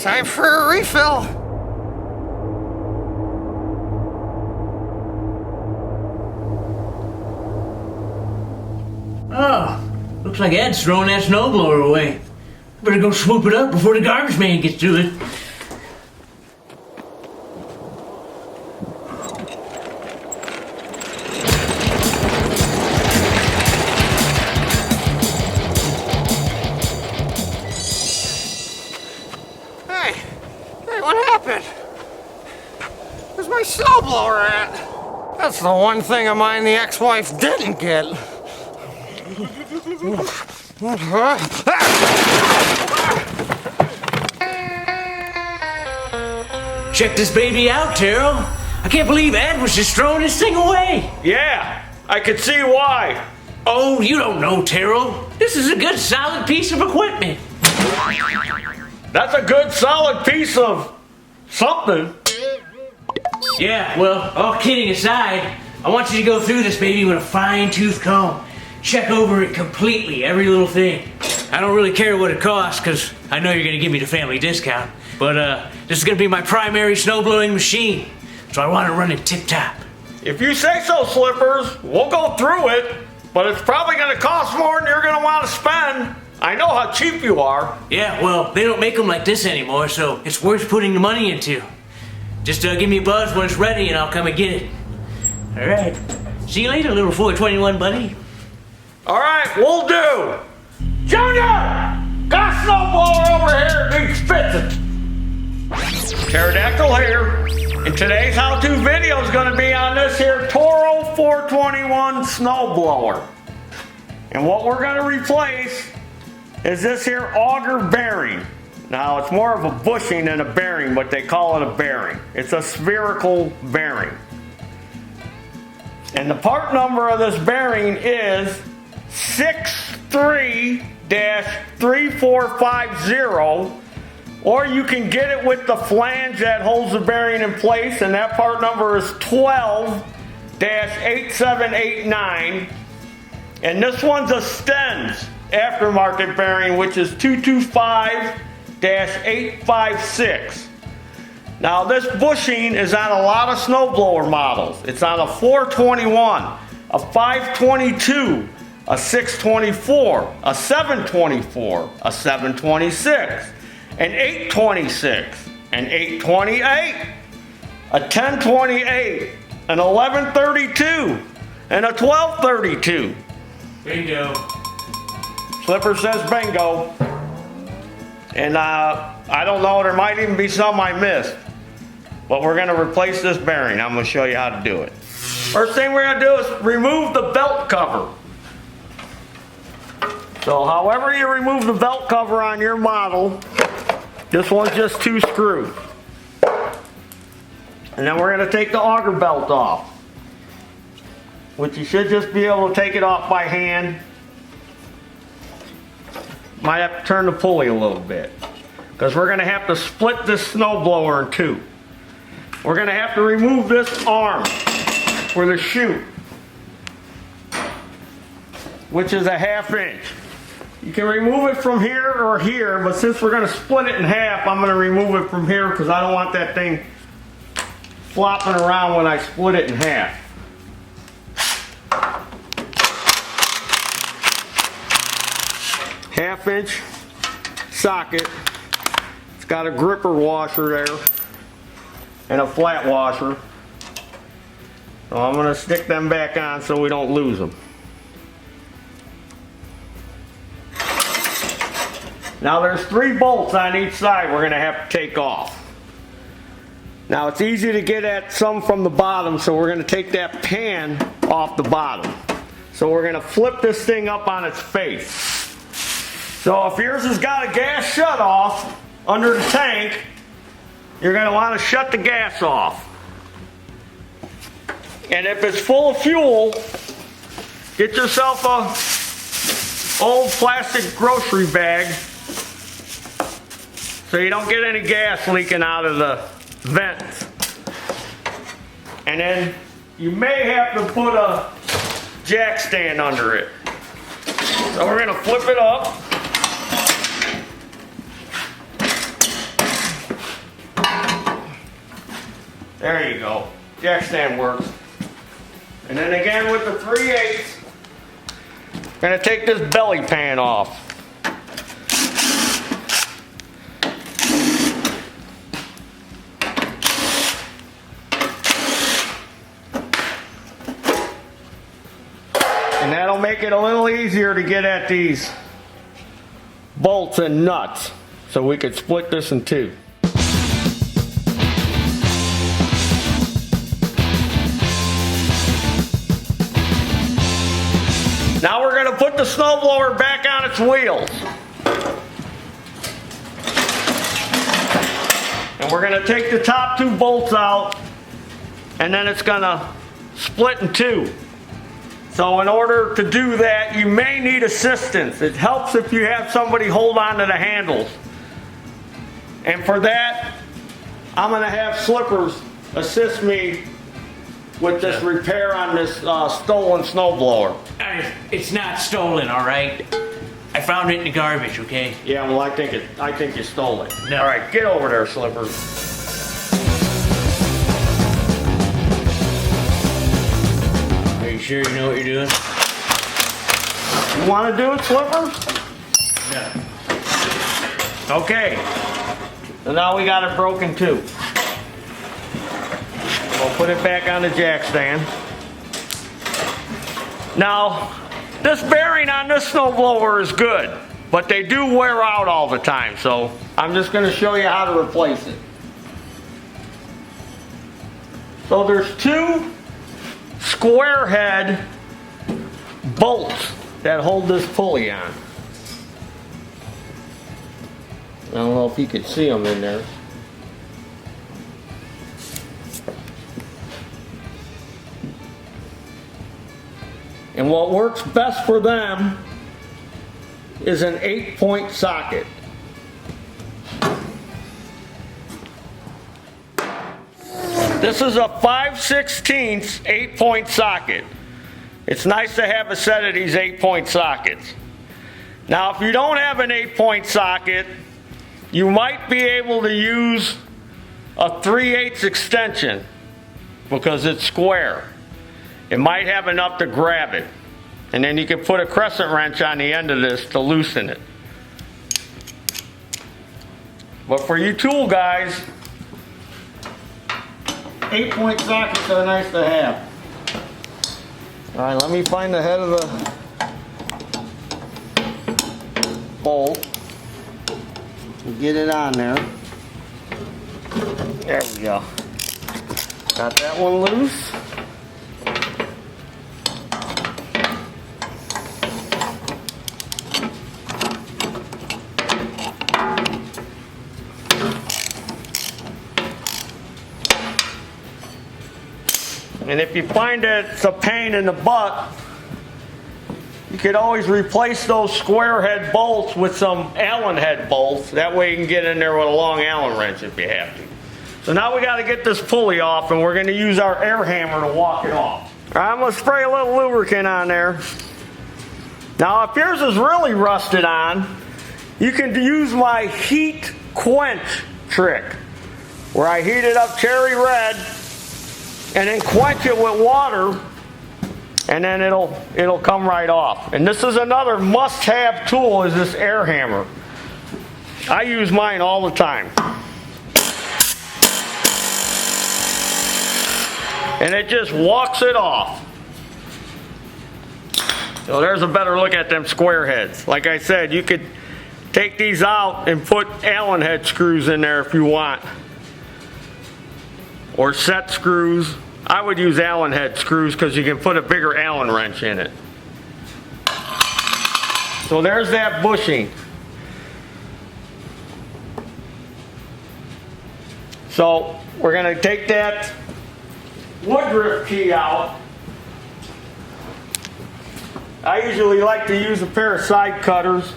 Time for a refill. Oh, looks like Ed's throwing that snowblower away. Better go swoop it up before the garbage man gets to it. Hey, what happened? Where's my snowblower at? That's the one thing of mine the ex-wife didn't get. Check this baby out, Taryl. I can't believe Ed was just throwing this thing away. Yeah, I could see why. Oh, you don't know, Taryl. This is a good, solid piece of equipment. That's a good, solid piece of something. Yeah, well, all kidding aside, I want you to go through this baby with a fine-tooth comb. Check over it completely, every little thing. I don't really care what it costs, because I know you're going to give me the family discount. But this is going to be my primary snowblowing machine, so I want to run it tip-top. If you say so, Slippers, we'll go through it, but it's probably going to cost more than you're going to want to spend. I know how cheap you are. Yeah, well, they don't make them like this anymore, so it's worth putting the money into. Just give me a buzz when it's ready, and I'll come and get it. All right. See you later, little 421 buddy. All right, we'll do. Junior! Got a snowblower over here, needs fixing. Pterodactyl here, and today's how-to video is going to be on this here Toro 421 snowblower. And what we're going to replace is this here auger bearing. Now, it's more of a bushing than a bearing, but they call it a bearing. It's a spherical bearing. And the part number of this bearing is 63-3450, or you can get it with the flange that holds the bearing in place, and that part number is 12-8789. And this one's a Stens aftermarket bearing, which is 225-856. Now, this bushing is on a lot of snowblower models. It's on a 421, a 522, a 624, a 724, a 726, an 826, an 828, a 1028, an 1132, and a 1232. Bingo. Slipper says bingo. And I don't know, there might even be some I missed. But we're going to replace this bearing. I'm going to show you how to do it. First thing we're going to do is remove the belt cover. So however you remove the belt cover on your model, this one's just 2 screws. And then we're going to take the auger belt off, which you should just be able to take it off by hand. Might have to turn the pulley a little bit, because we're going to have to split this snowblower in 2. We're going to have to remove this arm for the chute, which is a 1/2 inch. You can remove it from here or here, but since we're going to split it in half, I'm going to remove it from here because I don't want that thing flopping around when I split it in half. Half-inch socket. It's got a gripper washer there and a flat washer. So I'm going to stick them back on so we don't lose them. Now there's 3 bolts on each side we're going to have to take off. Now it's easy to get at some from the bottom, so we're going to take that pan off the bottom. So we're going to flip this thing up on its face. So if yours has got a gas shut off under the tank, you're going to want to shut the gas off. And if it's full of fuel, get yourself a old plastic grocery bag so you don't get any gas leaking out of the vents. And then you may have to put a jack stand under it. So we're going to flip it up. There you go. Jack stand works. And then again with the 3/8, gonna take this belly pan off. And that'll make it a little easier to get at these bolts and nuts. So we could split this in two. Now we're going to put the snowblower back on its wheels. And we're going to take the top two bolts out, and then it's going to split in two. So in order to do that, you may need assistance. It helps if you have somebody hold on to the handles. And for that, I'm going to have Slippers assist me with this repair on this stolen snowblower. It's not stolen, all right? I found it in the garbage, okay? Yeah, well, I think you stole it. No. All right, get over there, Slippers. Are you sure you know what you're doing? You want to do it, Slippers? No. Okay. So now we got it broken too. We'll put it back on the jack stand. Now, this bearing on this snowblower is good, but they do wear out all the time, so I'm just going to show you how to replace it. So there's two square head bolts that hold this pulley on. I don't know if you can see them in there. And what works best for them is an 8-point socket. This is a 5/16 8-point socket. It's nice to have a set of these 8-point sockets. Now, if you don't have an 8-point socket, you might be able to use a 3/8 extension because it's square. It might have enough to grab it. And then you can put a crescent wrench on the end of this to loosen it. But for you tool guys, 8-point sockets are nice to have. All right, let me find the head of the bolt. And get it on there. There we go. Got that one loose. And if you find that it's a pain in the butt, you could always replace those square head bolts with some Allen head bolts. That way you can get in there with a long Allen wrench if you have to. So now we got to get this pulley off, and we're going to use our air hammer to walk it off. All right, I'm going to spray a little lubricant on there. Now if yours is really rusted on, you can use my heat quench trick, where I heat it up cherry red and then quench it with water, and then it'll come right off. And this is another must-have tool, is this air hammer. I use mine all the time. And it just walks it off. So there's a better look at them square heads. Like I said, you could take these out and put Allen head screws in there if you want. Or set screws. I would use Allen head screws because you can put a bigger Allen wrench in it. So there's that bushing. So we're going to take that woodruff key out. I usually like to use a pair of side cutters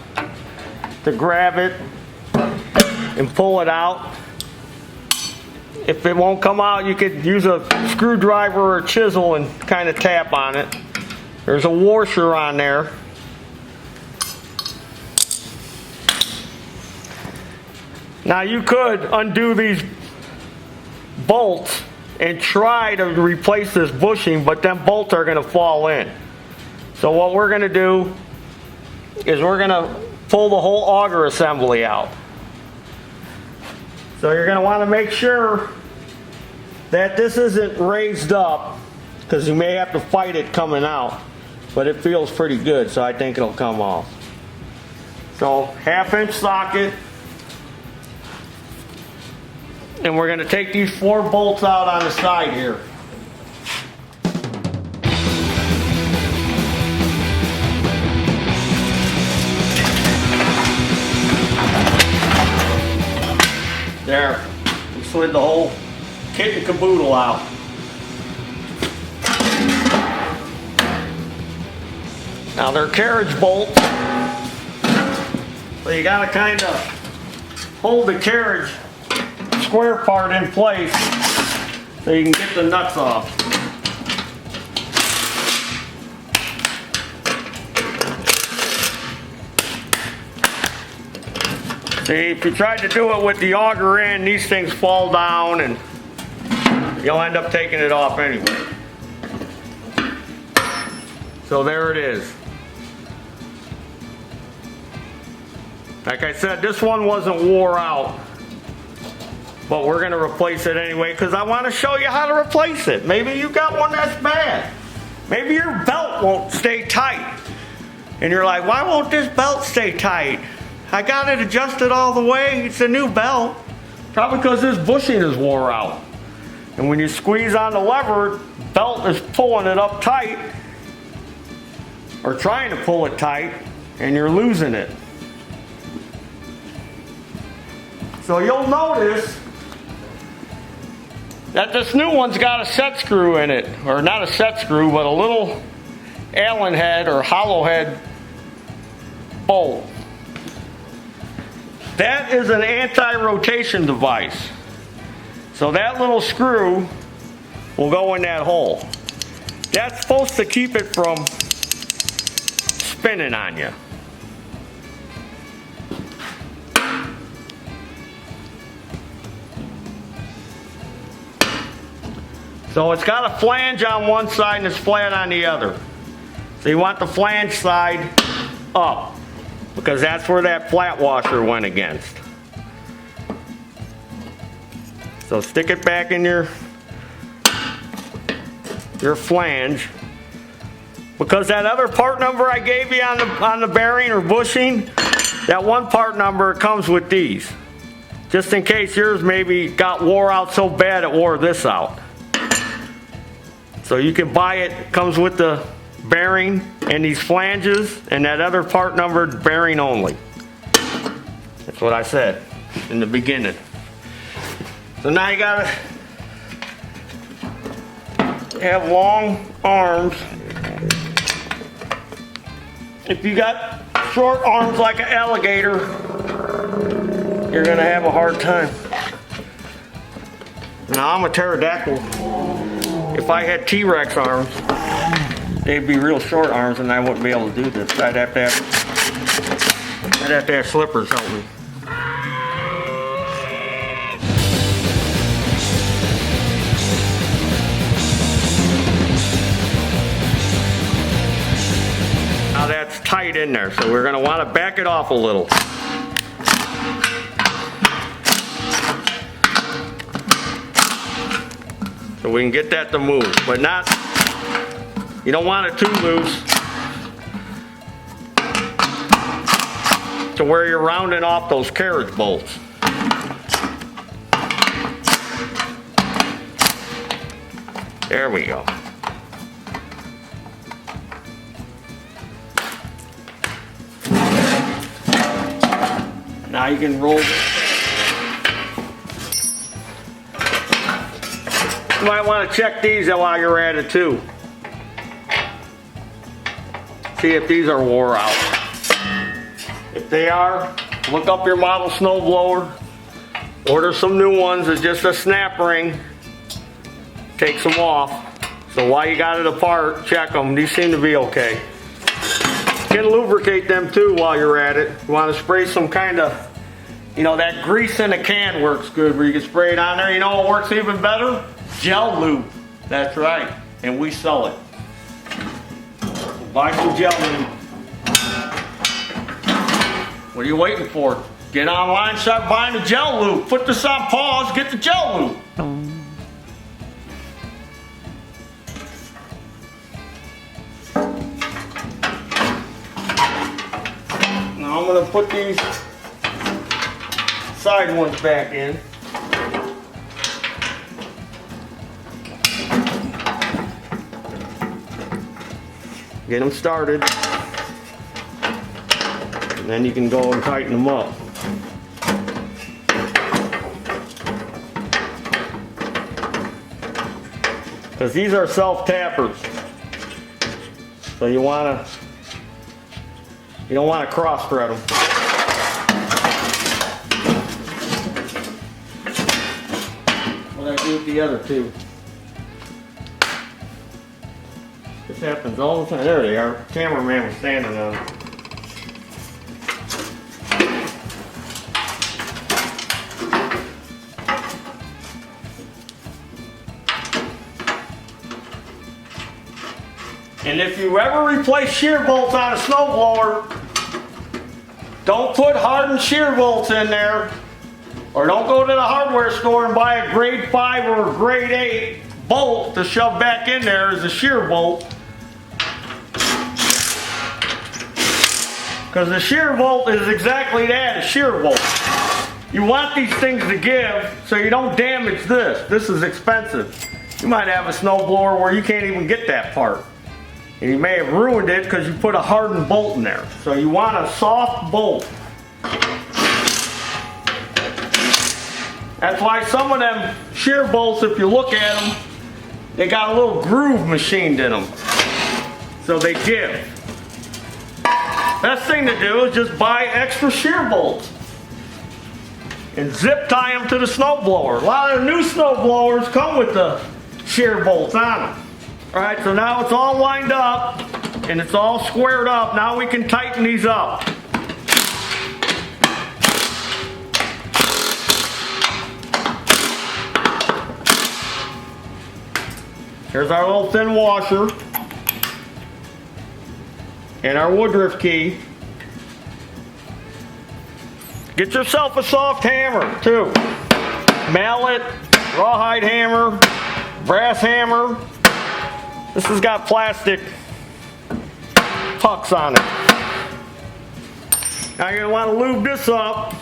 to grab it and pull it out. If it won't come out, you could use a screwdriver or a chisel and kind of tap on it. There's a washer on there. Now you could undo these bolts and try to replace this bushing, but then bolts are going to fall in. So what we're going to do is we're going to pull the whole auger assembly out. So you're going to want to make sure that this isn't raised up, because you may have to fight it coming out, but it feels pretty good, so I think it'll come off. So 1/2 inch socket, and we're going to take these 4 bolts out on the side here. There, we slid the whole kit and caboodle out. Now they're carriage bolts, so you gotta kind of hold the carriage square part in place so you can get the nuts off. See, if you try to do it with the auger in, these things fall down and you'll end up taking it off anyway. So there it is. Like I said, this one wasn't wore out, but we're going to replace it anyway because I want to show you how to replace it. Maybe you got one that's bad. Maybe your belt won't stay tight. And you're like, why won't this belt stay tight? I got it adjusted all the way. It's a new belt. Probably because this bushing is wore out. And when you squeeze on the lever, the belt is pulling it up tight, or trying to pull it tight, and you're losing it. So you'll notice that this new one's got a set screw in it, or not a set screw, but a little Allen head or hollow head bolt. That is an anti-rotation device. So that little screw will go in that hole. That's supposed to keep it from spinning on you. So it's got a flange on one side and it's flat on the other. So you want the flange side up, because that's where that flat washer went against. So stick it back in your flange, because that other part number I gave you on the bearing or bushing, that one part number comes with these, just in case yours maybe got wore out so bad it wore this out. So you can buy it, comes with the bearing and these flanges, and that other part numbered bearing only. That's what I said in the beginning. So now you gotta have long arms. If you got short arms like an alligator, you're gonna have a hard time. Now I'm a pterodactyl. If I had T-Rex arms, they'd be real short arms and I wouldn't be able to do this. I'd have to have slippers help me. Now that's tight in there, so we're going to want to back it off a little. So we can get that to move, but not, you don't want it too loose to where you're rounding off those carriage bolts. There we go. Now you can roll. You might want to check these while you're at it too. See if these are wore out. If they are, look up your model snowblower. Order some new ones. It's just a snap ring. Takes them off. So while you got it apart, check them. These seem to be okay. You can lubricate them too while you're at it. You want to spray some kind of, you know, that grease in a can works good where you can spray it on there. You know what works even better? Gel lube. That's right. And we sell it. Buy some gel lube. What are you waiting for? Get online, start buying the gel lube. Put this on pause, get the gel lube. Now I'm gonna put these side ones back in. Get them started. And then you can go and tighten them up. Because these are self-tappers. So you don't want to cross-thread them. What I do with the other two. This happens all the time. There they are. Cameraman was standing on them. And if you ever replace shear bolts on a snowblower, don't put hardened shear bolts in there, or don't go to the hardware store and buy a grade 5 or a grade 8 bolt to shove back in there as a shear bolt. Because the shear bolt is exactly that, a shear bolt. You want these things to give so you don't damage this. This is expensive. You might have a snowblower where you can't even get that part. And you may have ruined it because you put a hardened bolt in there. So you want a soft bolt. That's why some of them shear bolts, if you look at them, they got a little groove machined in them. So they give. Best thing to do is just buy extra shear bolts. And zip tie them to the snowblower. A lot of the new snowblowers come with the shear bolts on them. Alright, so now it's all lined up and it's all squared up. Now we can tighten these up. Here's our little thin washer and our woodruff key. Get yourself a soft hammer too. Mallet, rawhide hammer, brass hammer. This has got plastic pucks on it. Now you're going to want to lube this up.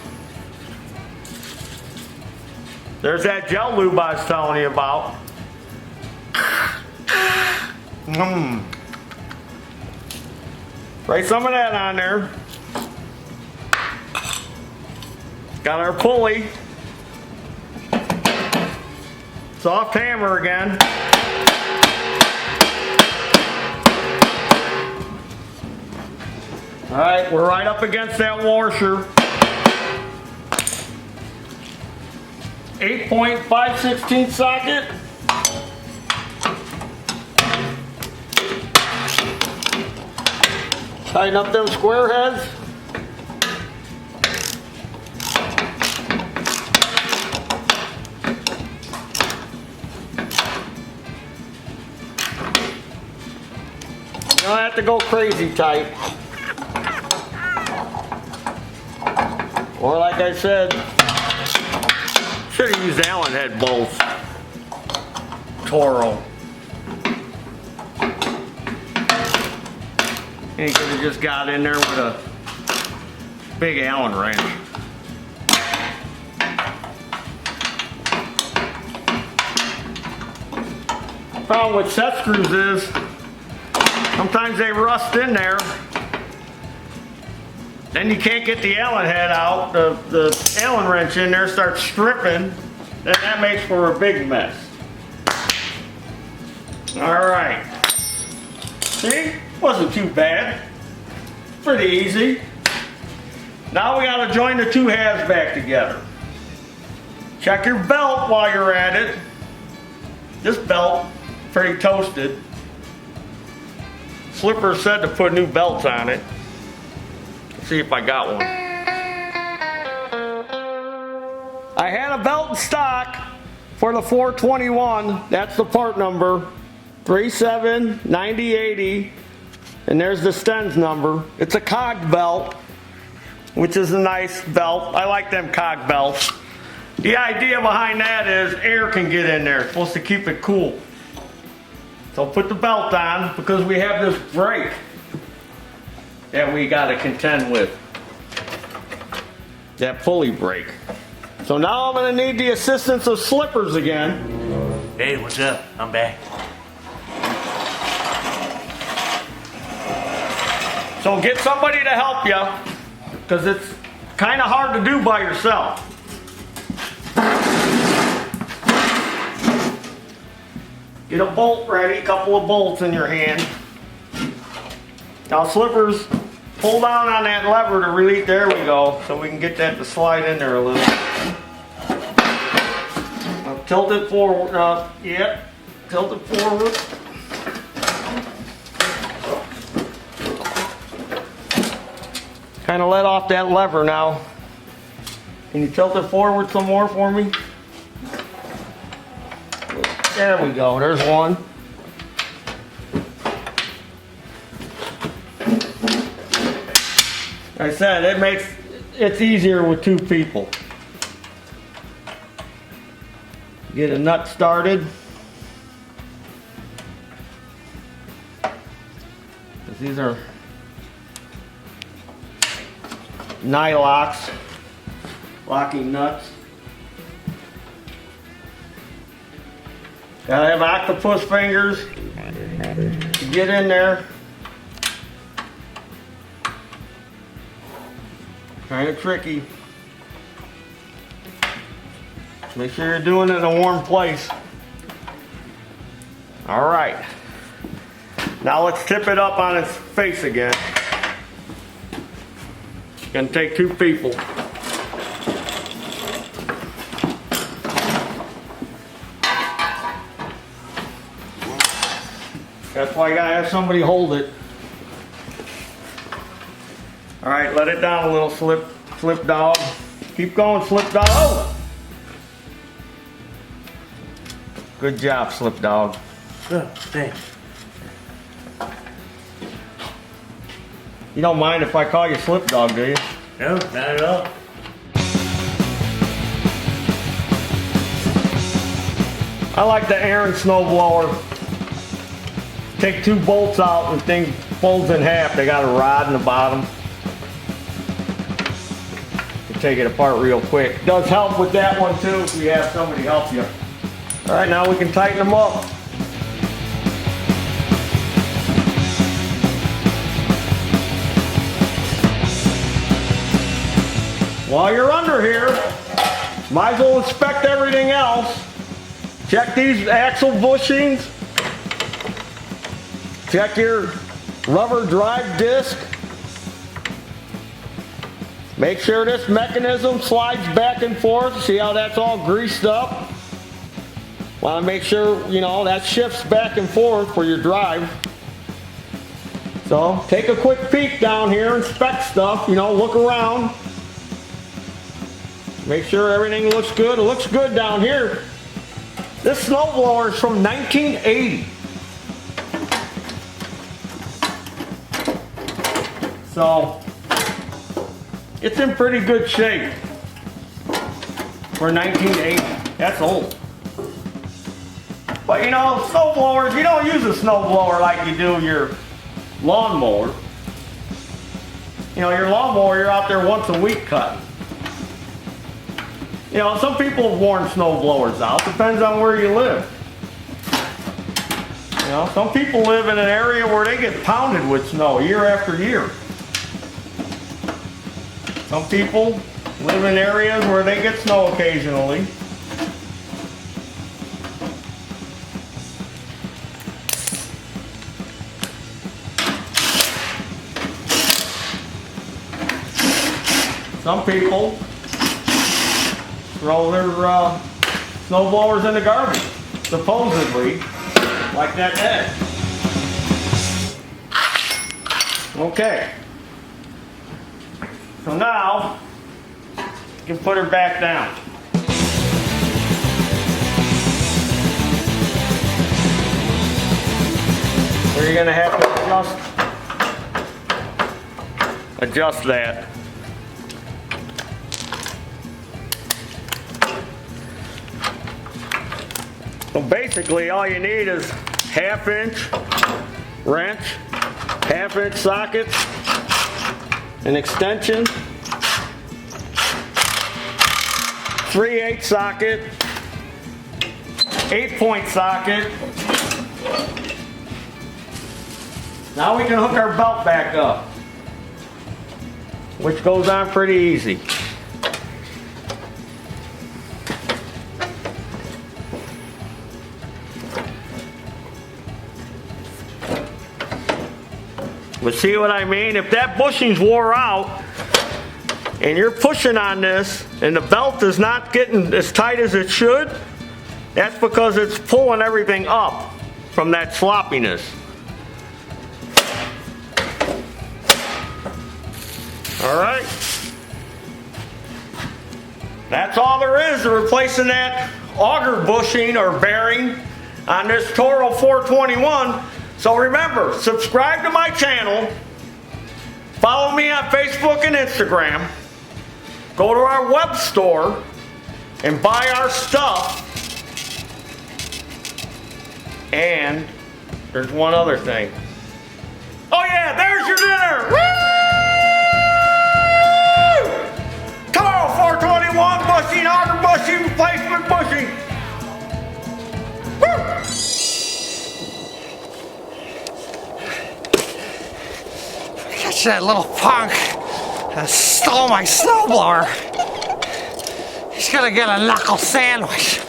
There's that gel lube I was telling you about. Spray some of that on there. Got our pulley. Soft hammer again. Alright, we're right up against that washer. 8.5/16 socket. Tighten up them square heads. You don't have to go crazy tight. Or like I said, should have used Allen head bolts. Toro. And you could have just got in there with a big Allen wrench. Problem with set screws is sometimes they rust in there. Then you can't get the Allen head out. The Allen wrench in there starts stripping. Then that makes for a big mess. Alright. See? Wasn't too bad. Pretty easy. Now we got to join the two halves back together. Check your belt while you're at it. This belt, pretty toasted. Slipper said to put new belts on it. See if I got one. I had a belt in stock, for the 421, that's the part number, 379080, and there's the Sten's number. It's a cog belt, which is a nice belt. I like them cog belts. The idea behind that is air can get in there. It's supposed to keep it cool. So put the belt on because we have this brake that we got to contend with. That pulley brake. So now I'm going to need the assistance of slippers again. Hey, what's up? I'm back. So get somebody to help you because it's kind of hard to do by yourself. Get a bolt ready, a couple of bolts in your hand. Now slippers, pull down on that lever to release, there we go, so we can get that to slide in there a little. Now tilt it forward, tilt it forward. Kind of let off that lever now. Can you tilt it forward some more for me? There we go, there's one. Like I said, it's easier with two people. Get a nut started. These are nylocks, locking nuts. Gotta have octopus fingers to get in there. Kind of tricky. Make sure you're doing it in a warm place. All right. Now let's tip it up on its face again. It's gonna take two people. That's why you gotta have somebody hold it. All right, let it down a little, slip dog. Keep going, slip dog. Oh! Good job, slip dog. Oh, thanks. You don't mind if I call you slip dog, do you? No, not at all. I like the Aaron snowblower. Take two bolts out and thing folds in half. They got a rod in the bottom. You take it apart real quick. Does help with that one too if you have somebody help you. All right, now we can tighten them up. While you're under here, might as well inspect everything else. Check these axle bushings. Check your rubber drive disc. Make sure this mechanism slides back and forth. See how that's all greased up? Want to make sure, you know, that shifts back and forth for your drive. So take a quick peek down here, inspect stuff, you know, look around. Make sure everything looks good. It looks good down here. This snowblower is from 1980. So, it's in pretty good shape for 1980. That's old. But you know, snowblowers, you don't use a snowblower like you do your lawnmower. You know, your lawnmower, you're out there once a week cutting. You know, some people have worn snowblowers out. Depends on where you live. You know, some people live in an area where they get pounded with snow year after year. Some people live in areas where they get snow occasionally. Some people throw their snowblowers in the garbage, supposedly, like that head. Okay. So now, you can put her back down. So you're gonna have to adjust that. So basically all you need is 1/2 inch wrench, 1/2 inch sockets, an extension, 3/8 socket, 8-point socket. Now we can hook our belt back up, which goes on pretty easy. But see what I mean? If that bushing's wore out and you're pushing on this and the belt is not getting as tight as it should, that's because it's pulling everything up from that sloppiness. All right. That's all there is to replacing that auger bushing or bearing on this Toro 421. So remember, subscribe to my channel, follow me on Facebook and Instagram, go to our web store and buy our stuff. And there's one other thing. Oh yeah, there's your dinner! Woo! Toro 421 bushing, auger bushing, replacement bushing. Woo! Catch that little punk that stole my snowblower. He's gonna get a knuckle sandwich.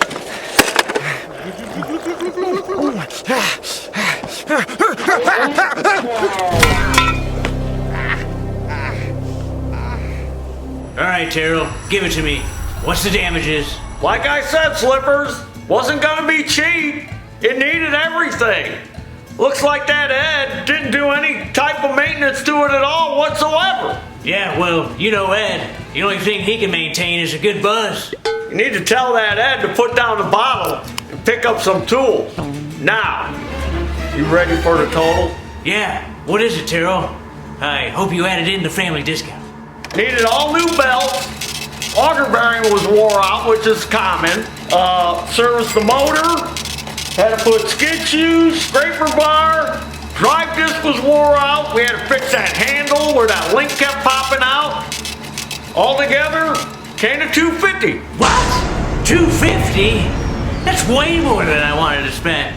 All right, Taryl, give it to me. What's the damages? Like I said, Slippers, wasn't gonna be cheap. It needed everything. Looks like that Ed didn't do any type of maintenance to it at all whatsoever. Yeah, well, you know Ed. The only thing he can maintain is a good buzz. You need to tell that Ed to put down the bottle and pick up some tools. Now, you ready for the total? Yeah, what is it, Taryl? I hope you added in the family discount. Needed all new belts. Auger bearing was wore out, which is common. Serviced the motor. Had to put skid shoes, scraper bar. Drive disc was wore out. We had to fix that handle where that link kept popping out. Altogether, came to $250. What? $250? That's way more than I wanted to spend.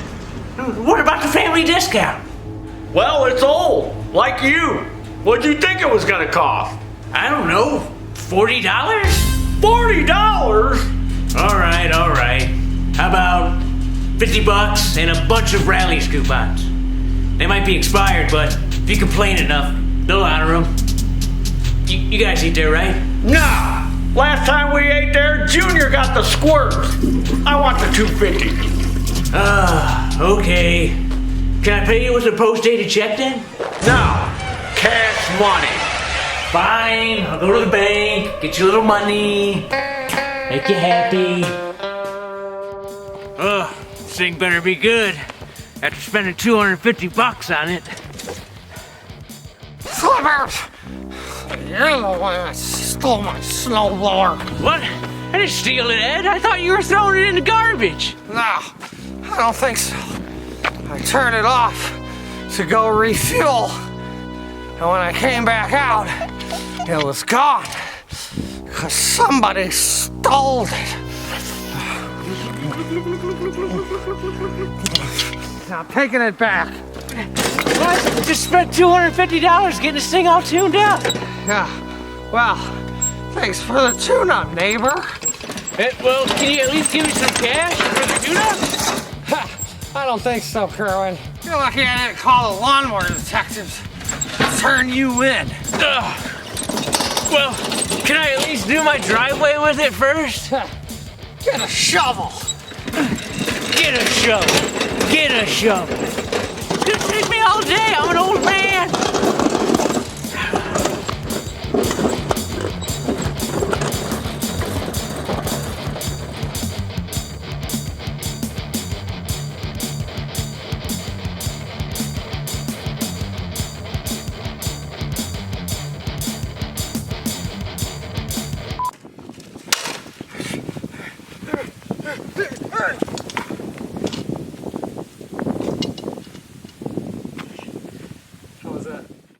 What about the family discount? Well, it's old, like you. What'd you think it was gonna cost? I don't know, $40? $40? All right. How about $50 and a bunch of Rally's coupons? They might be expired, but if you complain enough, they'll honor them. You guys eat there, right? Nah. Last time we ate there, Junior got the squirts. I want the $250. Okay. Can I pay you with a post-dated check then? No. Cash money. Fine, I'll go to the bank, get you a little money, make you happy. This thing better be good after spending $250 on it. Slippers! You're the one that stole my snowblower. What? I didn't steal it, Ed. I thought you were throwing it in the garbage. No, I don't think so. I turned it off to go refuel. And when I came back out, it was gone. Because somebody stole it. Now I'm taking it back. What? Just spent $250 getting this thing all tuned up. Yeah, well, thanks for the tune-up, neighbor. Well, can you at least give me some cash for the tune-up? I don't think so, Kerwin. You're lucky I didn't call the lawnmower detectives to turn you in. Well, can I at least do my driveway with it first? Get a shovel. Get a shovel. Get a shovel. It's gonna take me all day. I'm an old man.